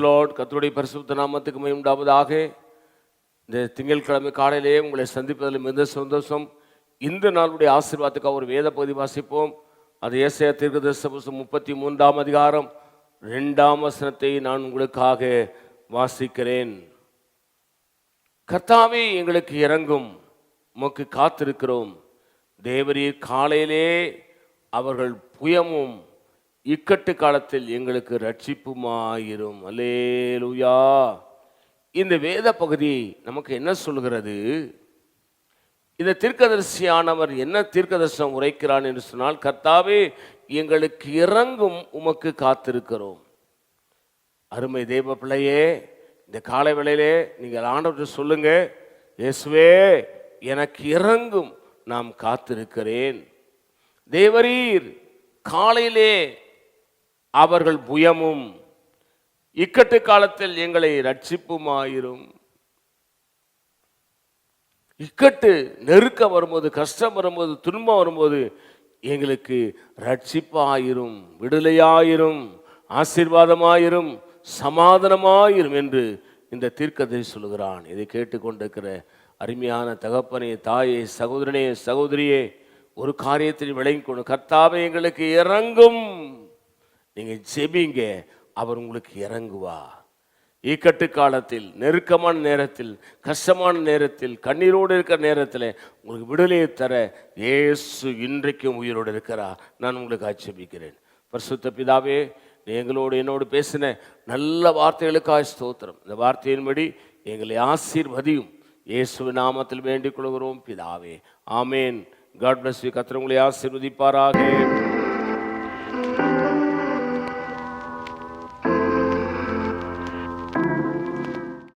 Lord. கர்த்தருடைய பரிசுத்த நாமத்துக்கு மகிமை உண்டாவதாக. இந்த திங்கட்கிழமை காலையிலேயே உங்களை சந்திப்பதில் மிகுந்த சந்தோஷம். இந்த நாளுடைய ஆசீர்வாதத்துக்காக ஒரு வேத பகுதி வாசிப்போம். அது ஏசாயா தீர்க்கதரிசன புத்தகம் 33ஆம் அதிகாரம் 2ஆம் வசனத்தை நான் உங்களுக்காக வாசிக்கிறேன். கர்த்தாவே எங்களுக்கு இறங்கும், உமக்கு காத்திருக்கிறோம். தேவரீர் காலையிலே அவர்கள் புயமும் இக்கட்டு காலத்தில் எங்களுக்கு ரட்சிப்புமாயிரும். அல்லேலூயா. இந்த வேத பகுதி நமக்கு என்ன சொல்கிறது? இந்த தீர்க்கதரிசியானவர் என்ன தீர்க்கதரிசனம் உரைக்கிறான் என்று சொன்னால், கர்த்தாவே எங்களுக்கு இறங்கும், உமக்கு காத்திருக்கிறோம். அருமை தேவ பிள்ளையே, இந்த காலை வேளையிலே நீங்கள் ஆண்டவர்கிட்ட சொல்லுங்க, இயேசுவே எனக்கு இறங்கும், நாம் காத்திருக்கிறேன். தேவரீர் காலையிலே அவர்கள் புயமும் இக்கட்டு காலத்தில் எங்களை ரட்சிப்புமாயிரும். இக்கட்டு நெருக்கம் வரும்போது, கஷ்டம் வரும்போது, துன்பம் வரும்போது எங்களுக்கு ரட்சிப்பாயிரும், விடுதலையாயிரும், ஆசீர்வாதமாயிரும், சமாதானமாயிரும் என்று இந்த தீர்க்கதரிசி சொல்கிறான். இதை கேட்டுக்கொண்டிருக்கிற அருமையான தகப்பனே, தாயே, சகோதரனே, சகோதரியே, ஒரு காரியத்தில் விளங்கிக் கொண்டு, கர்த்தாவே எங்களுக்கு இறங்கும். நீங்க ஜெபிங்க, அவர் உங்களுக்கு இறங்குவா. இக்கட்டு காலத்தில், நெருக்கமான நேரத்தில், கஷ்டமான நேரத்தில், கண்ணீரோடு இருக்கிற நேரத்தில் உங்களுக்கு விடுதலையை தர இயேசு இன்றைக்கும் உயிரோடு இருக்கிறா. நான் உங்களுக்கு ஆட்சேபிக்கிறேன். பரிசுத்த பிதாவே, எங்களோடு என்னோடு பேசின நல்ல வார்த்தைகளுக்காக ஸ்தோத்திரம். இந்த வார்த்தையின்படி எங்களை ஆசீர்வதியும். இயேசுவின் நாமத்தில் வேண்டிக் கொள்கிறோம் பிதாவே, ஆமேன். God bless you. கர்த்தர் உங்களை ஆசீர்வதிப்பாராக.